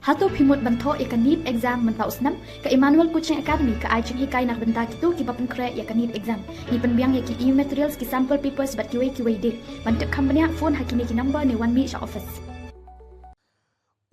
Hato pimut banto ya kanit exam mentau senam ke Emmanuel Coaching Academy ke ajeng hikai nak benta kitu ki papen kre ya kanit exam. Ni penbiang ya ki materials ki sample papers bat kiwe de. Bantuk company phone hakini ki number ni 1 meet office.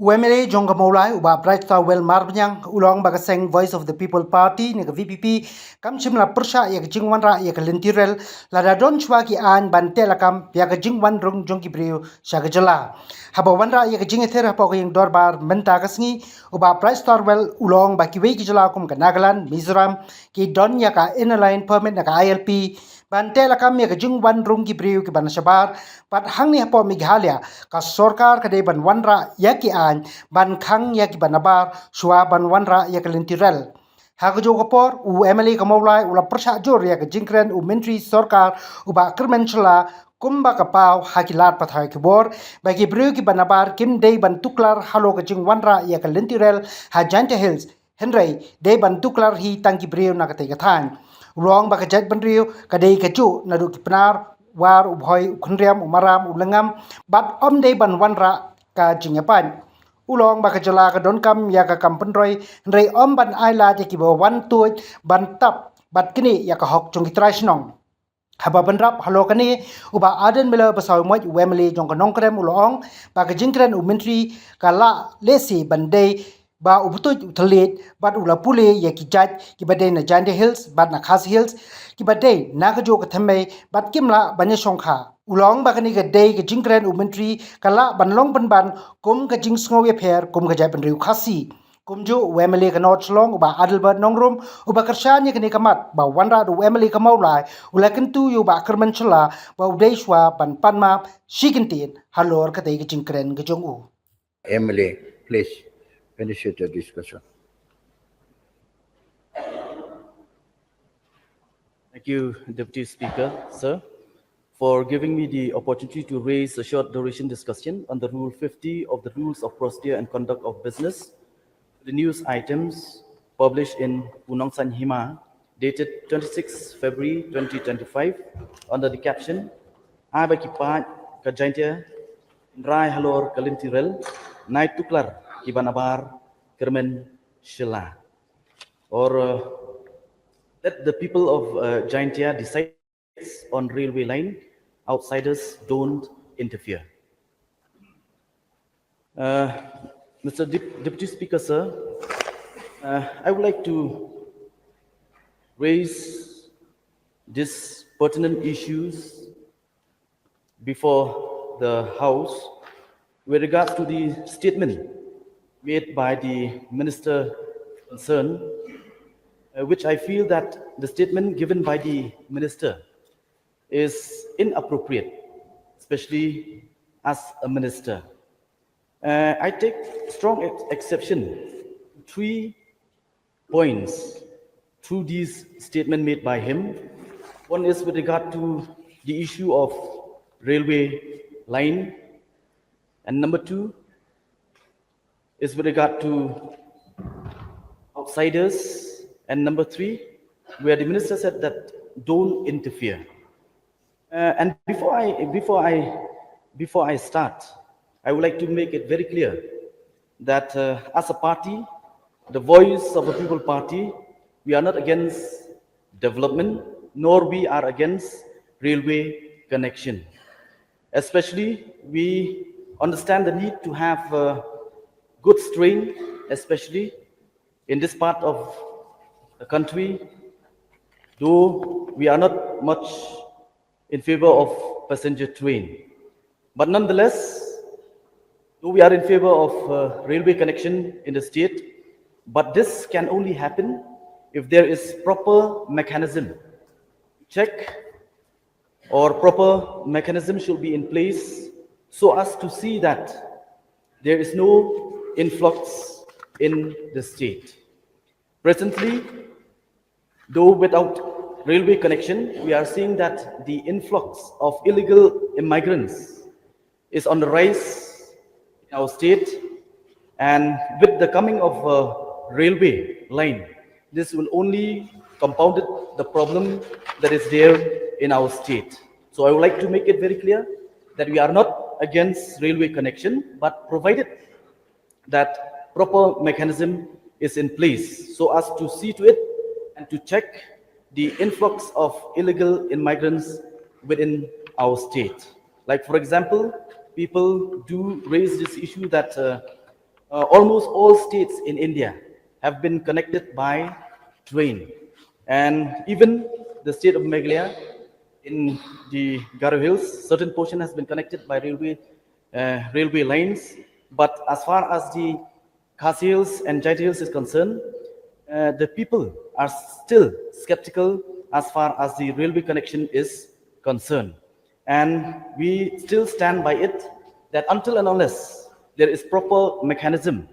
UMLA jong maulai uba bright star well marbnyang ulong bagaseng Voice of the People Party ni VPP kam chimla Pyrshah ya jingwan ra ya Lynti rel Lada don chwa ki an ban telakam ya jingwan rung jong ki Briew sha jylla haba wan ra ya jingether haba ko yung dorbar menta kasngi uba bright star well ulong ba ki we ki jylla kum ka Nagaland Mizoram ki don ya ka inline permit na ka ILP ban telakam ya jingwan rung ki Briew ki ban shabar pat hang ni haba Meghalaya ka sorkar ka de ban wan ra ya ki an ban Khang ya ki ban Nabar shwa ban wan ra ya Lynti rel Hagjo Khubor UMLA kamawlai ula Pyrshah jor ya Jingrung menteri sorkar uba kermenchla kumba kapau hakilat pathai Khubor bagi Briew ki Nabar kim dei ban tuklar halo ka jingwanra ya Lynti rel Khasi Jaintia Hills Henry dei ban tuklar hi tangki Briew na katay kathan ulong baka jet ban Briew kadai kacu nadu ki penar war ubhoy khunriam umaram ulengam bat om dei ban wanra ka jingapan ulong baka jylla ka don kam ya ka kampenroy rei om ban aila te ki wan tu ban tap bat kini ya ka hok jong kitrai snong haba banrap halo kani uba aden mela basaw moj wemli jong ka nongkrem ulong baka jingkren menteri kala lesi bandai ba ubutu utelit bat ula pule ya ki jaj ki badai na Jaintia Hills bat na Khasi Hills ki badai na ka jo ka thame bat kimla banya songkha ulong bakani ka day ka jingkren menteri kala banlong ban kum ka jing sngo ya pher kum ka jai ban Ri Khasi kumju wemli ka not Shillong uba adalbat nongrum uba kershanya kini kamat ba wanra du wemli ka maulai ula kentu yu ba kermenchla ba udaishwa ban panma shikintin halor ka day ka jingkren ka jong u MLA, please initiate the discussion. Thank you, Deputy Speaker, sir, for giving me the opportunity to raise a short duration discussion on the Rule 50 of the Rules of Procedure and Conduct of Business, the news items published in Unong San Hima, dated 26 February 2025, under the caption, Aba Kipat Kajaintia, Rai Halor Kalintirel, Night Tuklar Kibanabar, Kermen Jylla. Or that the people of Jaintia decides on railway line, outsiders don't interfere. Mr. Deputy Speaker, sir, I would like to raise these pertinent issues before the House with regards to the statement made by the Minister concerned, which I feel that the statement given by the Minister is inappropriate, especially as a Minister. I take strong exception to 3 points through this statement made by him. One is with regard to the issue of railway line, and number 2 is with regard to outsiders, and number 3, where the minister said that don't interfere. And before I start, I would like to make it very clear that as a party, the Voice of the People Party, we are not against development, nor we are against railway connection. Especially, we understand the need to have good train, especially in this part of the country, though we are not much in favor of passenger train. But nonetheless, though we are in favor of railway connection in the state, but this can only happen if there is proper mechanism. Check or proper mechanism should be in place so as to see that there is no influx in the state. Presently, though without railway connection, we are seeing that the influx of illegal immigrants is on the rise in our state, and with the coming of a railway line, this will only compound the problem that is there in our state. So I would like to make it very clear that we are not against railway connection, but provided that proper mechanism is in place so as to see to it and to check the influx of illegal immigrants within our state. Like, for example, people do raise this issue that almost all states in India have been connected by train. And even the state of Meghalaya in the Garo Hills, certain portion has been connected by railway lines. But as far as the Khasi Hills and Jaintia Hills is concerned, the people are still skeptical as far as the railway connection is concerned. And we still stand by it that until and unless there is proper mechanism,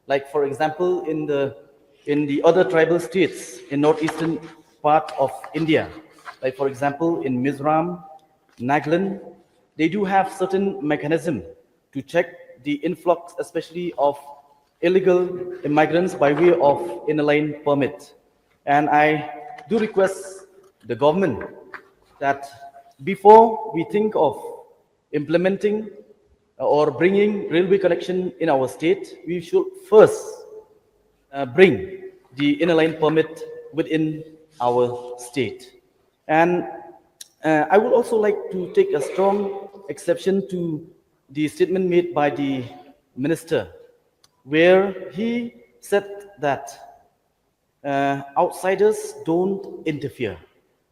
like for example in the other tribal states in northeastern part of India, like for example in Mizoram, Nagaland, they do have certain mechanism to check the influx, especially of illegal immigrants by way of inner line permit. And I do request the government that before we think of implementing or bringing railway connection in our state, we should first bring the inner line permit within our state. And I would also like to take a strong exception to the statement made by the minister, where he said that outsiders don't interfere.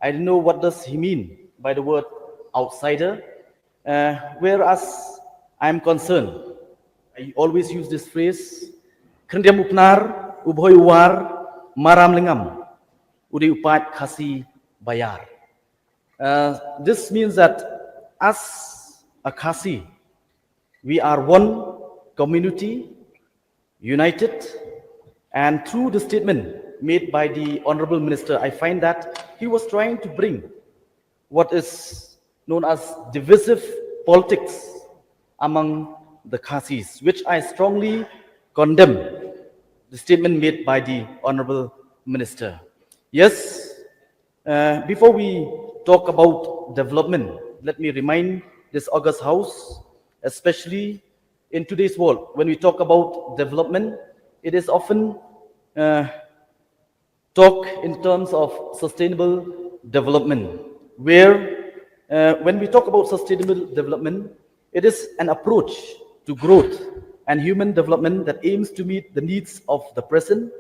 I don't know what does he mean by the word outsider, whereas I'm concerned. I always use this phrase, Krendiam upnar, ubhoy war, maram lingam, udi upat khasi bayar. This means that as a Khasi, we are one community, united, and through the statement made by the Honorable Minister, I find that he was trying to bring what is known as divisive politics among the Khasis, which I strongly condemn the statement made by the Honorable Minister. Yes, before we talk about development, let me remind this August House, especially in today's world, when we talk about development, it is often talk in terms of sustainable development, where when we talk about sustainable development, it is an approach to growth and human development that aims to meet the needs of the present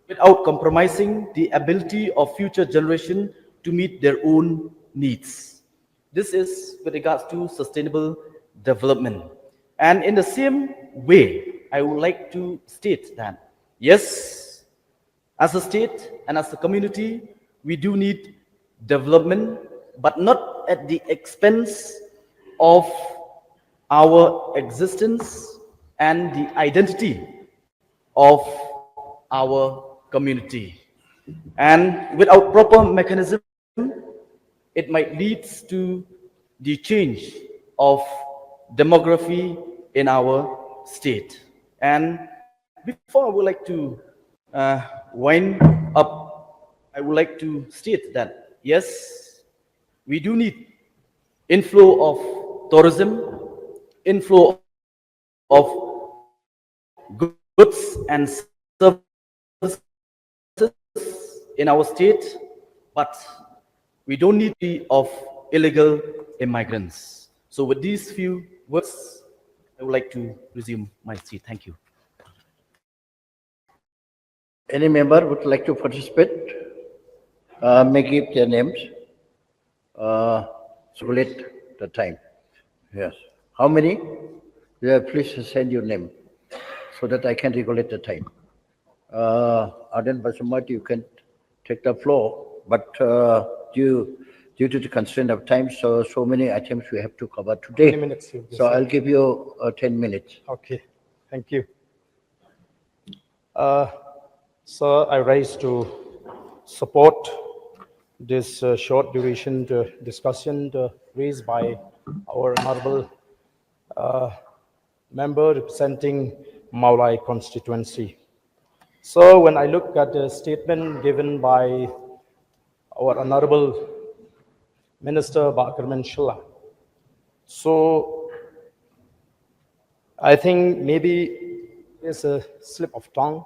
without compromising the ability of future generation to meet their own needs. This is with regards to sustainable development. And in the same way, I would like to state that, yes, as a state and as a community, we do need development, but not at the expense of our existence and the identity of our community. And without proper mechanism, it might lead to the change of demography in our state. And before I would like to wind up, I would like to state that, yes, we do need inflow of tourism, inflow of goods and services in our state, but we don't need to be of illegal immigrants. So with these few words, I would like to resume my seat. Thank you. Any member would like to participate? May give their names. Circulate the time. Yes. How many? Yeah, please send your name so that I can regulate the time. Aden Basumat, you can take the floor, but due to the constraint of time, so many items we have to cover today. 20 minutes. So I'll give you 10 minutes. Okay, thank you. So I rise to support this short duration discussion raised by our honorable member representing Maulai constituency. So when I look at the statement given by our honorable Minister Bakarman Shillong, so I think maybe is a slip of tongue.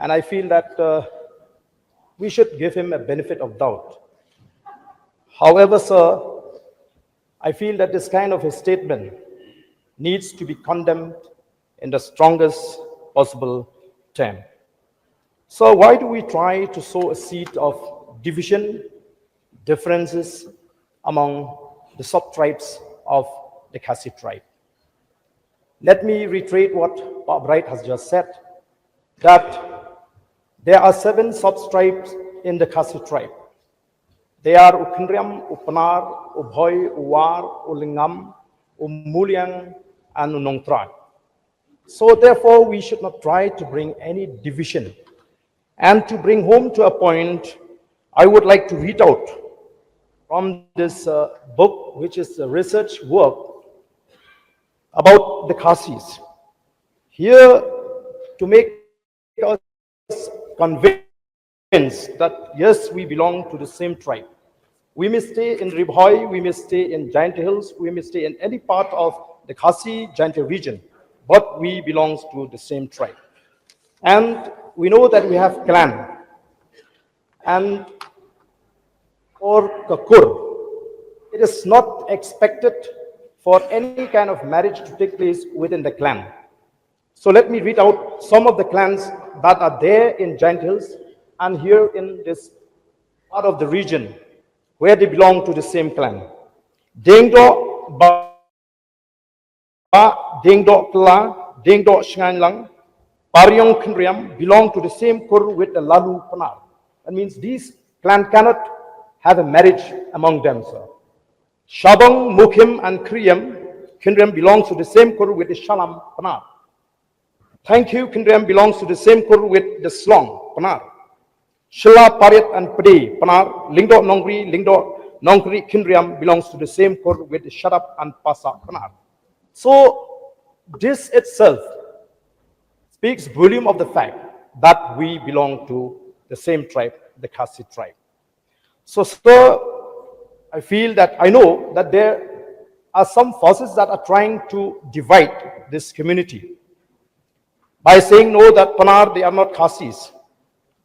And I feel that we should give him a benefit of doubt. However, sir, I feel that this kind of a statement needs to be condemned in the strongest possible term. So why do we try to sow a seed of division, differences among the sub-tribes of the Khasi tribe? Let me reiterate what Bob Wright has just said, that there are 7 sub-tribes in the Khasi tribe. They are Ukindriam, Upanar, Ubhoy, Uwar, Ulingam, Umuliang, and Unongtran. So therefore, we should not try to bring any division. And to bring home to a point, I would like to read out from this book, which is a research work about the Khasis. Here, to make us convinced that yes, we belong to the same tribe. We may stay in Ribhoi, we may stay in Jaintia Hills, we may stay in any part of the Khasi Jaintia region, but we belong to the same tribe. And we know that we have clan. And for Kakur, it is not expected for any kind of marriage to take place within the clan. So let me read out some of the clans that are there in Jaintia Hills and here in this part of the region where they belong to the same clan. Dengdo Ba, Dengdo Kla, Dengdo Shanlang, Paryong Kindriam belong to the same kur with the Lalu Panar. That means these clan cannot have a marriage among them, sir. Shabong, Mukim, and Kriyam, Kindriam belongs to the same kur with the Shalam Panar. Thank you, Kindriam belongs to the same kur with the Slong Panar. Shilla, Parit, and Padi Panar, Lingdo Nongri, Lingdo Nongri, Kindriam belongs to the same kur with the Shadap and Pasa Panar. So this itself speaks volume of the fact that we belong to the same tribe, the Khasi tribe. So, sir, I feel that I know that there are some forces that are trying to divide this community by saying no, that Panar, they are not Khasis.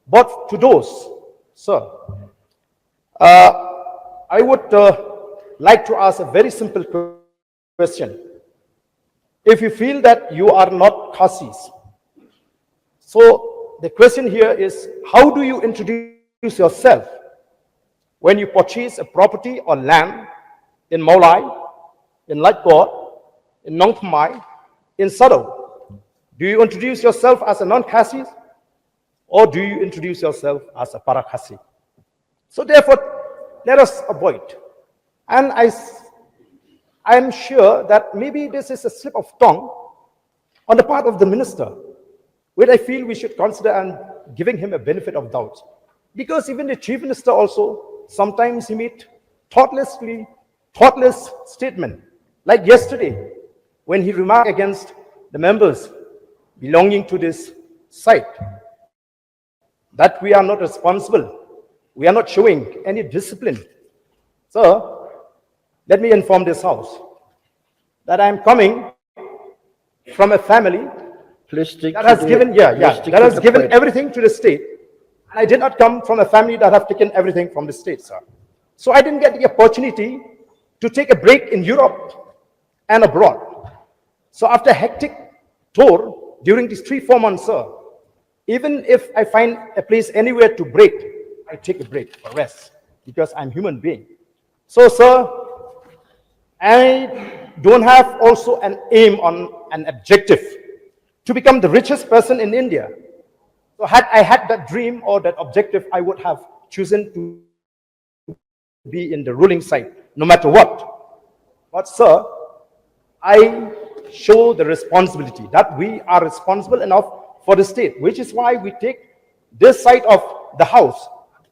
But to those, sir, I would like to ask a very simple question. If you feel that you are not Khasis, so the question here is, how do you introduce yourself when you purchase a property or land in Maulai, in Lightboard, in Nongpamai, in Sado? Do you introduce yourself as a non-Khasis, or do you introduce yourself as a para-Khasi? So therefore, let us avoid. And I'm sure that maybe this is a slip of tongue on the part of the minister, which I feel we should consider and giving him a benefit of doubt. Because even the chief minister also, sometimes he made thoughtless statement. Like yesterday, when he remarked against the members belonging to this site, that we are not responsible. We are not showing any discipline. So, let me inform this house that I am coming from a family that has given everything to the state. And I did not come from a family that have taken everything from the state, sir. So I didn't get the opportunity to take a break in Europe and abroad. So after a hectic tour during these 3-4 months, sir, even if I find a place anywhere to break, I take a break for rest because I'm a human being. So, sir, I don't have also an aim on an objective to become the richest person in India. So had I had that dream or that objective, I would have chosen to be in the ruling side, no matter what. But sir, I show the responsibility that we are responsible enough for the state, which is why we take this side of the house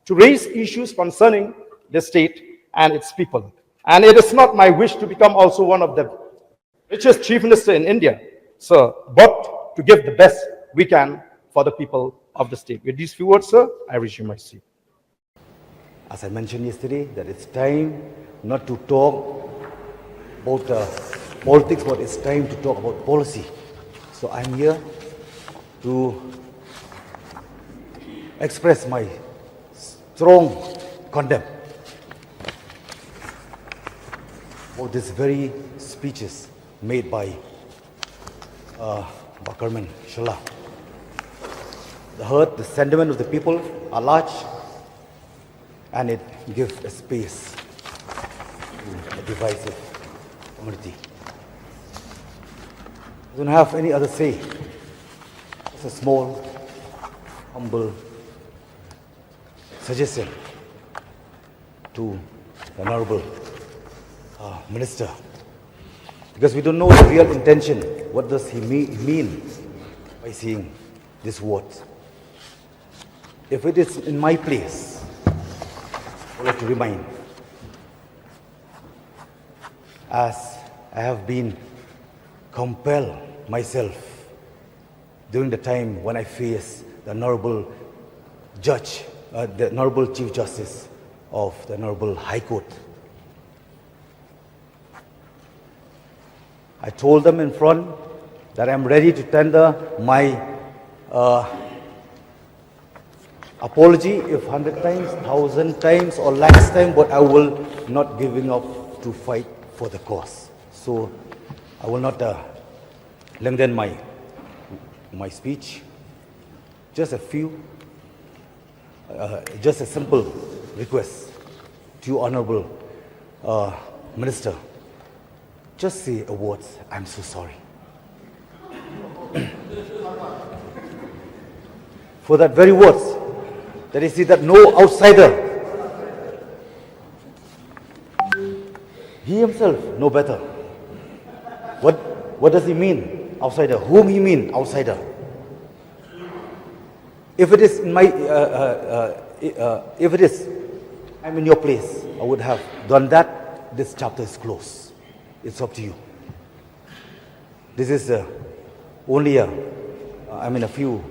to raise issues concerning the state and its people. And it is not my wish to become also one of the richest chief minister in India, sir, but to give the best we can for the people of the state. With these few words, sir, I resume my seat. As I mentioned yesterday, that it's time not to talk about politics, but it's time to talk about policy. So I'm here to express my strong contempt for this very speeches made by Bakarman Jylla. The hurt, the sentiment of the people are large, and it gives a space to a divisive community. I don't have any other say. It's a small, humble suggestion to the Honorable Minister, because we don't know the real intention. What does he mean by saying these words? If it is in my place, I would like to remind, as I have been compelled myself during the time when I faced the Honorable Judge, the Honorable Chief Justice of the Honorable High Court. I told them in front that I'm ready to tender my apology if 100 times, 1,000 times, or lakhs times, but I will not giving up to fight for the cause. So I will not lengthen my speech. Just a few, just a simple request to you, Honorable Minister. Just say a word, I'm so sorry. For that very words, that is that no outsider, he himself know better. What does he mean, outsider? Whom he mean, outsider? If it is in my, if it is, I'm in your place, I would have done that. This chapter is closed. It's up to you. This is only a few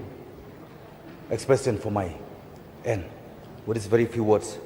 expression for my end. With these very few words.